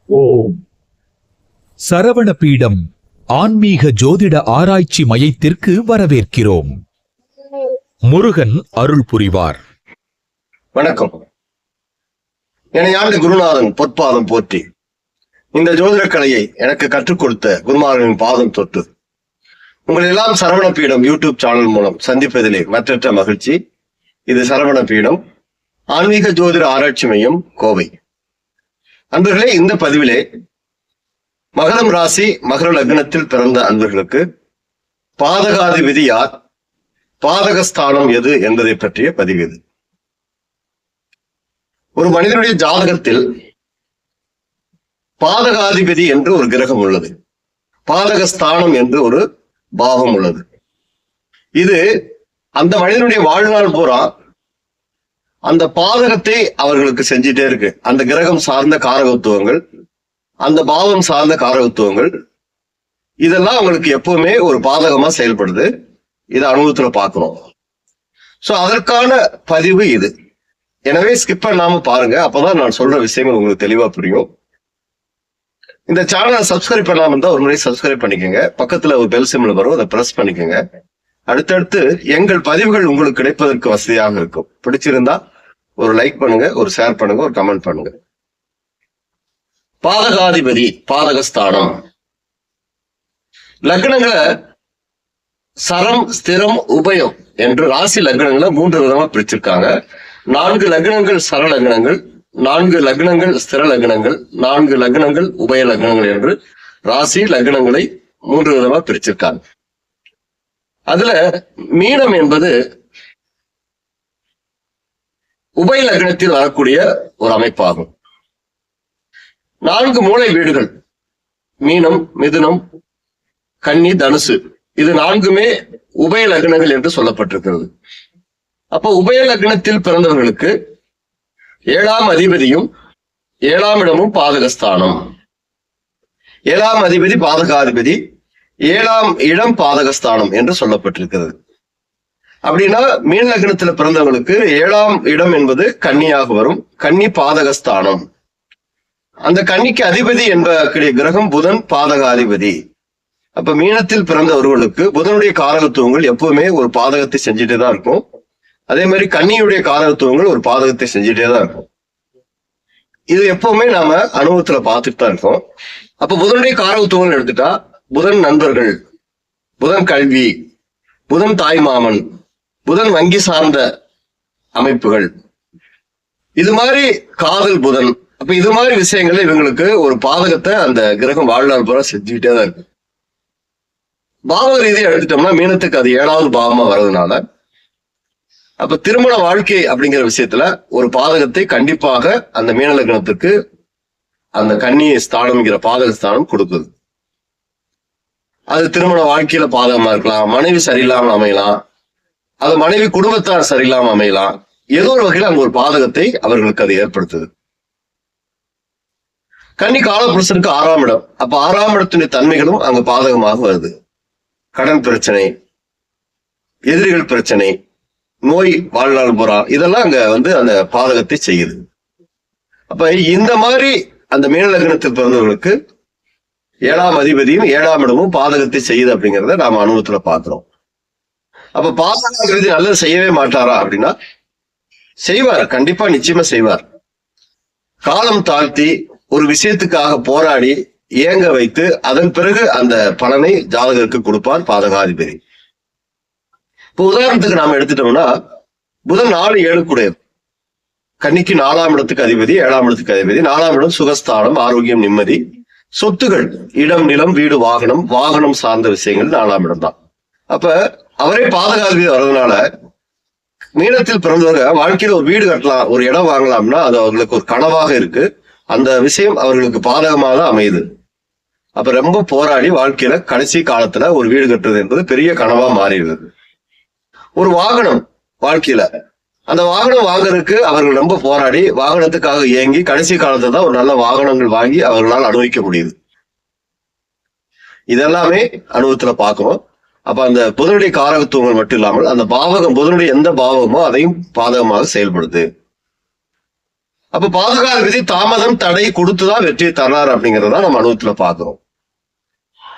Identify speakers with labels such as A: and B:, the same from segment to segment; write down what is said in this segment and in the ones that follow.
A: ஓம் சரவண பீடம் ஆன்மீக ஜோதிட ஆராய்ச்சி மையத்திற்கு வரவேற்கிறோம். முருகன் அருள் புரிவார்.
B: வணக்கம். என்னை ஆண்டு குருநாதன் பொற்பாதம் போற்றி இந்த ஜோதிட கலையை எனக்கு கற்றுக் கொடுத்த குருமாரனின் பாதம் தொட்டு உங்கள் எல்லாம் சரவண பீடம் யூடியூப் சேனல் மூலம் சந்திப்பதிலே மற்றற்ற மகிழ்ச்சி. இது சரவண பீடம் ஆன்மீக ஜோதிட ஆராய்ச்சி மையம், கோவை. அன்பர்களே, இந்த பதிவிலே மகரம் ராசி மகர லக்னத்தில் பிறந்த அன்பர்களுக்கு பாதகாதிபதி யார், பாதகஸ்தானம் எது என்பதை பற்றிய பதிவு இது. ஒரு மனிதனுடைய ஜாதகத்தில் பாதகாதிபதி என்று ஒரு கிரகம் உள்ளது, பாதகஸ்தானம் என்று ஒரு பாவம் உள்ளது. இது அந்த மனிதனுடைய வாழ்நாள் பூரா அந்த பாதகத்தை அவர்களுக்கு செஞ்சுட்டே இருக்கு. அந்த கிரகம் சார்ந்த காரகத்துவங்கள், அந்த பாவம் சார்ந்த காரகத்துவங்கள், இதெல்லாம் அவங்களுக்கு எப்பவுமே ஒரு பாதகமா செயல்படுது. இதை அனுபவத்துல பார்க்கணும். சோ அதற்கான பதிவு இது. எனவே ஸ்கிப் பண்ணாம பாருங்க, அப்பதான் நான் சொல்ற விஷயங்கள் உங்களுக்கு தெளிவா புரியும். இந்த சேனலை சப்ஸ்கிரைப் பண்ணாம இருந்தா ஒரு முறை சப்ஸ்கிரைப் பண்ணிக்கோங்க. பக்கத்துல ஒரு பெல் சிம்பிள் வரும், அதை பிரஸ் பண்ணிக்கோங்க. அடுத்தடுத்து எங்கள் பதிவுகள் உங்களுக்கு கிடைப்பதற்கு வசதியாக இருக்கும். பிடிச்சிருந்தா ஒரு லைக் பண்ணுங்க, ஒரு ஷேர் பண்ணுங்க, ஒரு கமெண்ட் பண்ணுங்க. பாதகாதிபதி, பாதகஸ்தானம். லக்னங்களை சரம், ஸ்திரம், உபயம் என்று ராசி லக்னங்களை 3 விதமா பிரிச்சிருக்காங்க. 4 லக்னங்கள் சர லக்னங்கள், 4 லக்னங்கள் ஸ்திர லக்னங்கள், 4 லக்னங்கள் உபய லக்னங்கள் என்று ராசி லக்னங்களை 3 விதமா பிரிச்சிருக்காங்க. அதுல மீனம் என்பது உபய லக்னத்தில் வரக்கூடிய ஒரு அமைப்பாகும். 4 மூலை வீடுகள் மீனம், மிதுனம், கன்னி, தனுசு, இது 4மே உபய லக்னங்கள் என்று சொல்லப்பட்டிருக்கிறது. அப்போ உபய லக்னத்தில் பிறந்தவர்களுக்கு 7ஆம் அதிபதியும் 7ஆம் இடமும் பாதகஸ்தானம். 7ஆம் அதிபதி பாதகாதிபதி, 7ஆம் இடம் பாதகஸ்தானம் என்று சொல்லப்பட்டிருக்கிறது. அப்படின்னா மீன லக்னத்துல பிறந்தவங்களுக்கு 7ஆம் இடம் என்பது கன்னியாக வரும். கன்னி பாதகஸ்தானம். அந்த கன்னிக்கு அதிபதி என்ப கிரகம் புதன், பாதகாதிபதி. அப்ப மீனத்தில் பிறந்தவர்களுக்கு புதனுடைய காரகத்துவங்கள் எப்பவுமே ஒரு பாதகத்தை செஞ்சுட்டே தான் இருக்கும். அதே மாதிரி கன்னியுடைய காரகத்துவங்கள் ஒரு பாதகத்தை செஞ்சுட்டே தான் இருக்கும். இது எப்பவுமே நாம அனுபவத்துல பார்த்துட்டு தான் இருக்கோம். அப்ப புதனுடைய காரகத்துவங்கள் எடுத்துட்டா புதன் நண்பர்கள், புதன் கல்வி, புதன் தாய்மாமன், புதன் வங்கி சார்ந்த அமைப்புகள், இது மாதிரி காதல் புதன். அப்ப இது மாதிரி விஷயங்கள்ல இவங்களுக்கு ஒரு பாதகத்தை அந்த கிரகம் வாழ்நாள் பூரா செஞ்சுக்கிட்டே தான் இருக்கு. பாவ ரீதியை எடுத்துட்டோம்னா மீனத்துக்கு அது 7வது பாவமா வர்றதுனால அப்ப திருமண வாழ்க்கை அப்படிங்கிற விஷயத்துல ஒரு பாதகத்தை கண்டிப்பாக அந்த மீன லக்னத்துக்கு அந்த கன்னி ஸ்தானம்ங்கிற பாதக ஸ்தானம் கொடுக்குது. அது திருமண வாழ்க்கையில பாதகமா இருக்கலாம், மனைவி சரியில்லாமல் அமையலாம், அது மனைவி குடும்பத்தார் சரியில்லாம அமையலாம். ஏதோ ஒரு வகையில் அங்க ஒரு பாதகத்தை அவர்களுக்கு அது ஏற்படுத்துது. கன்னி காலபுருஷனுக்கு 6ஆம் இடம். அப்ப 6ஆம் இடத்துடைய தன்மைகளும் அங்க பாதகமாக வருது. கடன் பிரச்சனை, எதிரிகள் பிரச்சனை, நோய் வாழ்நாள் பூரா, இதெல்லாம் அங்க அந்த பாதகத்தை செய்யுது. அப்ப இந்த மாதிரி அந்த மீன லக்னத்தில் பிறந்தவர்களுக்கு 7ஆம் அதிபதியும் 7ஆம் இடமும் பாதகத்தை செய்யுது அப்படிங்கிறத நாம அனுபவத்துல பாக்குறோம். அப்ப பாதகாதிபதி நல்லது செய்யவே மாட்டாரா அப்படின்னா செய்வார், கண்டிப்பா நிச்சயமா செய்வார். காலம் தாழ்த்தி ஒரு விஷயத்துக்காக போராடி ஏங்க வைத்து அதன் பிறகு அந்த பலனை ஜாதகருக்கு கொடுப்பார் பாதகாதிபதி. இப்ப உதாரணத்துக்கு நாம எடுத்துட்டோம்னா புதன் 4, 7 கூடையது. கன்னிக்கு 4ஆம் இடத்துக்கு அதிபதி, 7ஆம் இடத்துக்கு அதிபதி. 4ஆம் இடம் சுகஸ்தானம், ஆரோக்கியம், நிம்மதி, சொத்துகள், இடம், நிலம், வீடு, வாகனம், வாகனம் சார்ந்த விஷயங்கள் 4ஆம் இடம் தான். அப்ப அவரே பாதகாதிபதி வர்றதுனால மீனத்தில் பிறந்தவங்க வாழ்க்கையில ஒரு வீடு கட்டலாம், ஒரு இடம் வாங்கலாம்னா அது அவர்களுக்கு ஒரு கனவாக இருக்கு. அந்த விஷயம் அவர்களுக்கு பாதகமாக தான் அமையுது. அப்ப ரொம்ப போராடி வாழ்க்கையில கடைசி காலத்துல ஒரு வீடு கட்டுறது என்பது பெரிய கனவா மாறிடுது. ஒரு வாகனம் வாழ்க்கையில, அந்த வாகனம் வாங்குறதுக்கு அவர்கள் ரொம்ப போராடி வாகனத்துக்காக இயங்கி கடைசி காலத்துல தான் ஒரு நல்ல வாகனங்கள் வாங்கி அவர்களால் அனுபவிக்க முடியுது. இதெல்லாமே அனுபவத்துல பார்க்கணும். அப்ப அந்த புதனுடைய காரகத்துவங்கள் மட்டும் இல்லாமல் அந்த பாவகம், புதனுடைய எந்த பாவகமோ அதையும் பாதகமாக செயல்படுது. அப்ப பாதகாதிபதி தாமதம் தடை கொடுத்துதான் வெற்றியை தர்றாரு அப்படிங்கறத நம்ம அனுபவத்துல பாக்குறோம்.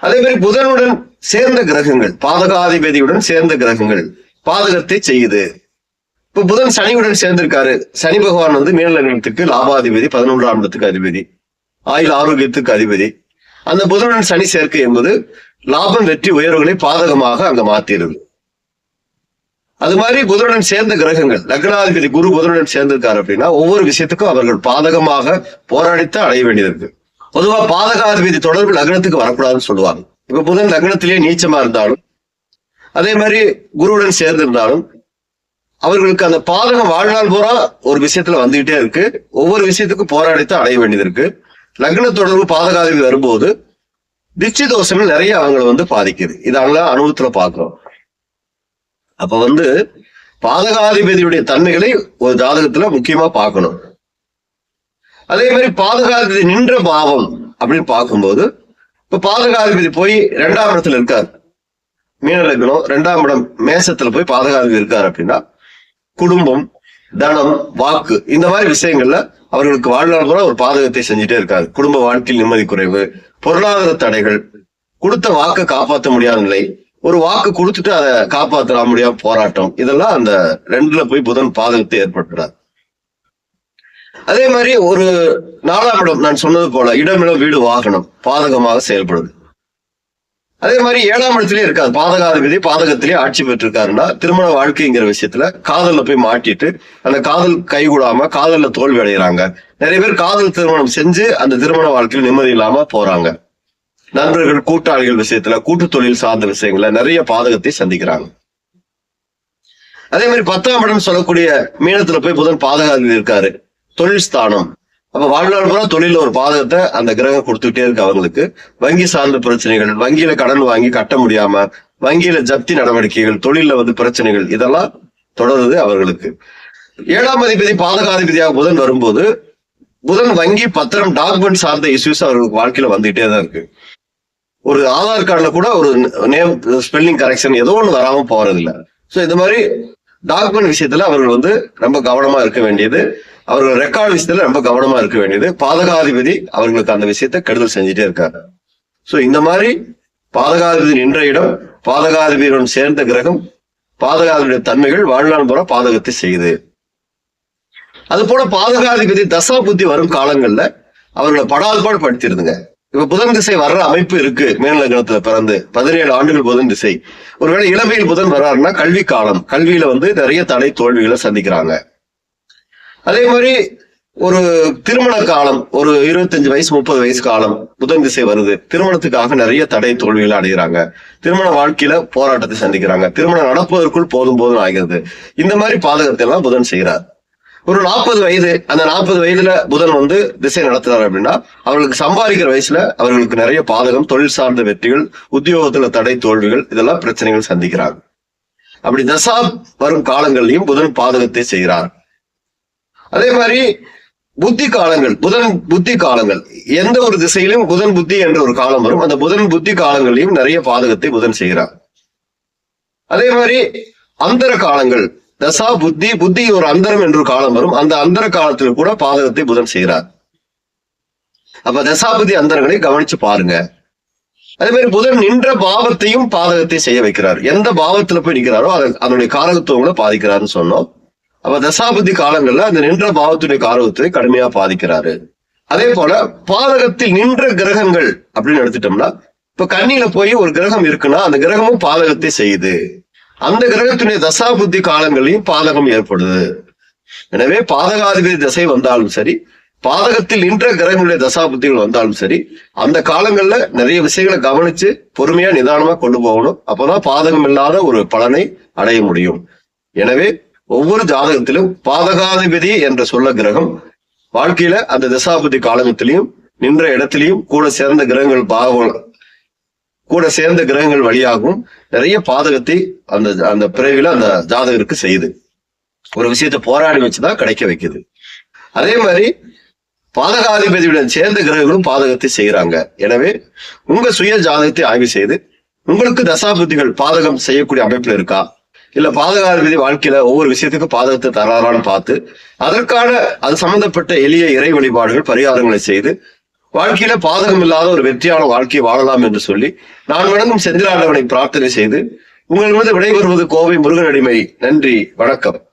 B: அதே மாதிரி புதனுடன் சேர்ந்த கிரகங்கள், பாதகாதிபதியுடன் சேர்ந்த கிரகங்கள் பாதகத்தை செய்யுது. இப்ப புதன் சனியுடன் சேர்ந்திருக்காரு. சனி பகவான் வந்து மீன லக்னத்துக்கு லாபாதிபதி, 11ஆம் இடத்துக்கு அதிபதி, ஆயுள் ஆரோக்கியத்துக்கு அதிபதி. அந்த புதனுடன் சனி சேர்க்கை என்பது லாபம் வெற்றி உயர்வுகளை பாதகமாக அங்க மாத்திருது. அது மாதிரி புதனுடன் சேர்ந்த கிரகங்கள், லக்னாதிபதி குரு புதனுடன் சேர்ந்திருக்காரு அப்படின்னா ஒவ்வொரு விஷயத்துக்கும் அவர்கள் பாதகமாக போராடித்தான் அடைய வேண்டியது இருக்கு. பொதுவா பாதகாதிபதி தொடர்பு லக்னத்துக்கு வரக்கூடாதுன்னு சொல்லுவாங்க. இப்ப புதன் லக்னத்திலேயே நீச்சமா இருந்தாலும் அதே மாதிரி குருவுடன் சேர்ந்திருந்தாலும் அவர்களுக்கு அந்த பாதகம் வாழ்நாள் பூரா ஒரு விஷயத்துல வந்துகிட்டே இருக்கு. ஒவ்வொரு விஷயத்துக்கும் போராடித்தான் அடைய வேண்டியது இருக்கு. லக்ன தொடர்பு பாதகாதிபதி வரும்போது திச்சி தோஷங்கள் நிறைய அவங்களை வந்து பாதிக்குது. இதெல்லாம் அனுபவத்துல பாக்குறோம். அப்ப வந்து பாதகாதிபதியுடைய தன்மைகளை ஒரு ஜாதகத்துல முக்கியமா பார்க்கணும். அதே மாதிரி பாதகாதிபதி நின்ற பாவம் அப்படின்னு பார்க்கும்போது இப்ப பாதகாதிபதி போய் 2ஆம் இடத்துல இருக்காரு, மீன லக்னம் 2ஆம் இடம் மேசத்துல போய் பாதகாதிபதி இருக்காரு அப்படின்னா குடும்பம், தனம், வாக்கு இந்த மாதிரி விஷயங்கள்ல அவர்களுக்கு வாழ்நாள் கூட ஒரு பாதகத்தை செஞ்சுட்டே இருக்காரு. குடும்ப வாழ்க்கையில் நிம்மதி குறைவு, பொருளாதார தடைகள், கொடுத்த வாக்கை காப்பாற்ற முடியாத நிலை, ஒரு வாக்கு கொடுத்துட்டு அதை காப்பாற்ற முடியாம போராட்டம், இதெல்லாம் அந்த 2ல போய் புதன் பாதகத்தை ஏற்படுத்துறார். அதே மாதிரி ஒரு 4ஆம் இடம் நான் சொன்னது போல இடமிடம் வீடு வாகனம் பாதகமாக செயல்படுது. அதே மாதிரி 7ஆம் இடத்திலே இருக்காது, பாதகாதிபதி பாதகத்திலே ஆட்சி பெற்றிருக்காருன்னா திருமண வாழ்க்கைங்கிற விஷயத்துல காதல்ல போய் மாட்டிட்டு அந்த காதல் கைகூடாம காதல்ல தோல்வி அடைகிறாங்க. நிறைய பேர் காதல் திருமணம் செஞ்சு அந்த திருமண வாழ்க்கையில் நிம்மதி இல்லாம போறாங்க. நண்பர்கள், கூட்டாளிகள் விஷயத்துல, கூட்டு தொழில் சார்ந்த விஷயங்கள நிறைய பாதகத்தை சந்திக்கிறாங்க. அதே மாதிரி 10ஆம் இடம் சொல்லக்கூடிய மீனத்துல போய் புதன் பாதகாதிபதி இருக்காரு, தொழில் ஸ்தானம். அப்ப வாழ்நாள் பூரா தொழில ஒரு பாதகத்தை அந்த கிரகம் கொடுத்துட்டே இருக்கு அவங்களுக்கு. வங்கி சார்ந்த பிரச்சனைகள், வங்கியில கடன் வாங்கி கட்ட முடியாம, வங்கியில ஜப்தி நடவடிக்கைகள், தொழில வந்து பிரச்சனைகள், இதெல்லாம் தொடருது அவர்களுக்கு. 7ஆம் அதிபதி பாதகாதிபதியாக புதன் வரும்போது புதன் வங்கி பத்திரம் டாக்குமெண்ட் சார்ந்த இஷ்யூஸ் அவர்களுக்கு வாழ்க்கையில வந்துகிட்டே தான் இருக்கு. ஒரு ஆதார் கார்டுல கூட ஒரு நேம் ஸ்பெல்லிங் கரெக்ஷன் ஏதோ ஒண்ணு வராம போறது இல்ல. சோ இந்த மாதிரி டாக்குமெண்ட் விஷயத்துல அவர்கள் வந்து ரொம்ப கவனமா இருக்க வேண்டியது, அவர்கள் ரெக்கார்டு விஷயத்துல ரொம்ப கவனமா இருக்க வேண்டியது. பாதகாதிபதி அவர்களுக்கு அந்த விஷயத்த கெடுதல் செஞ்சுட்டே இருக்காரு. சோ இந்த மாதிரி பாதகாதிபதி நின்ற இடம், பாதகாதிபதியுடன் சேர்ந்த கிரகம், பாதகாதிபதியுடைய தன்மைகள் வாழ்நாள் பூரா பாதகத்தை செய்யுது. அது போல பாதகாதிபதி தசா புத்தி வரும் காலங்கள்ல அவர்களை படால்பாடு படுத்திருதுங்க. இப்ப புதன் திசை வர்ற அமைப்பு இருக்கு. மீன லக்னத்துல பிறந்து 17 ஆண்டுகள் புதன் திசை. ஒருவேளை இளமையில் புதன் வர்றாருன்னா கல்வி காலம், கல்வியில வந்து நிறைய தடை தோல்விகளை சந்திக்கிறாங்க. அதே மாதிரி ஒரு திருமண காலம், ஒரு 25 வயசு 30 வயசு காலம் புதன் திசை வருது, திருமணத்துக்காக நிறைய தடை தோல்விகளை அடைகிறாங்க. திருமண வாழ்க்கையில போராட்டத்தை சந்திக்கிறாங்க. திருமணம் நடப்பதற்குள் போதும் போதும் ஆகிறது. இந்த மாதிரி பாதகத்தை எல்லாம் புதன் செய்கிறார். ஒரு 40 வயது, அந்த 40 வயதுல புதன் வந்து திசை நடத்துறாரு அப்படின்னா அவர்களுக்கு சம்பாதிக்கிற வயசுல அவர்களுக்கு நிறைய பாதகம், தொழில் சார்ந்த வெற்றிகள், உத்தியோகத்துல தடை தோல்விகள், இதெல்லாம் பிரச்சனைகள் சந்திக்கிறாங்க. அப்படி தசா வரும் காலங்கள்லயும் புதன் பாதகத்தை செய்கிறார். அதே மாதிரி புத்தி காலங்கள், புதன் புத்தி காலங்கள், எந்த ஒரு திசையிலும் புதன் புத்தி என்ற ஒரு காலம் வரும். அந்த புதன் புத்தி காலங்களையும் நிறைய பாதகத்தை புதன் செய்கிறார். அதே மாதிரி அந்தர காலங்கள், தசா புத்தி, புத்தி ஒரு அந்தரம் என்று காலம் வரும். அந்த அந்தர காலத்தில் கூட பாதகத்தை புதன் செய்கிறார். அப்ப தசாபுத்தி அந்தரங்களை கவனிச்சு பாருங்க. அதே மாதிரி புதன் நின்ற பாவத்தையும் பாதகத்தை செய்ய வைக்கிறார். எந்த பாவத்துல போய் நிற்கிறாரோ அதனுடைய காரகத்துவங்களை பாதிக்கிறாருன்னு சொன்னோம். அப்ப தசாபுத்தி காலங்கள்ல அந்த நின்ற பாவத்துடைய காரகத்தை கடுமையா பாதிக்கிறாரு. அதே போல பாதகத்தில் நின்ற கிரகங்கள் அப்படின்னு எடுத்துட்டோம்னா, இப்ப கன்னியில போய் ஒரு கிரகம் இருக்குன்னா அந்த கிரகமும் பாதகத்தை செய்யுது. அந்த கிரகத்துடைய தசாபுத்தி காலங்களையும் பாதகம் ஏற்படுது. எனவே பாதகாதிபதி தசை வந்தாலும் சரி, பாதகத்தில் நின்ற கிரகங்களுடைய தசாபுத்திகள் வந்தாலும் சரி, அந்த காலங்கள்ல நிறைய விஷயங்களை கவனிச்சு பொறுமையா நிதானமா கொண்டு போகணும். அப்பதான் பாதகம் இல்லாத ஒரு பலனை அடைய முடியும். எனவே ஒவ்வொரு ஜாதகத்திலும் பாதகாதிபதி என்ற சொல்ல கிரகம் வாழ்க்கையில அந்த தசாபுத்தி காலகத்திலையும் நின்ற இடத்திலையும் கூட சேர்ந்த கிரகங்கள் கூட சேர்ந்த கிரகங்கள் வழியாகவும் நிறைய பாதகத்தை அந்த அந்த பிறவில அந்த ஜாதகருக்கு செய்யுது. ஒரு விஷயத்தை போராடி வச்சுதான் கிடைக்க வைக்குது. அதே மாதிரி பாதகாதிபதியுடன் சேர்ந்த கிரகங்களும் பாதகத்தை செய்யறாங்க. எனவே உங்க சுய ஜாதகத்தை ஆய்வு செய்து உங்களுக்கு தசாபுத்திகள் பாதகம் செய்யக்கூடிய அமைப்புல இருக்கா, இல்ல பாதகார விதி வாழ்க்கையில ஒவ்வொரு விஷயத்துக்கும் பாதகத்தை தராரான்னு பார்த்து அதற்கான அது சம்பந்தப்பட்ட எளிய இறை வழிபாடுகள் பரிகாரங்களை செய்து வாழ்க்கையில பாதகம் இல்லாத ஒரு வெற்றியான வாழ்க்கையை வாழலாம் என்று சொல்லி நான் வணங்கும் செந்திலாண்டவனை பிரார்த்தனை செய்து உங்களிடமிருந்து விடைபெறுவது கோவை முருகன் அடிமை. நன்றி, வணக்கம்.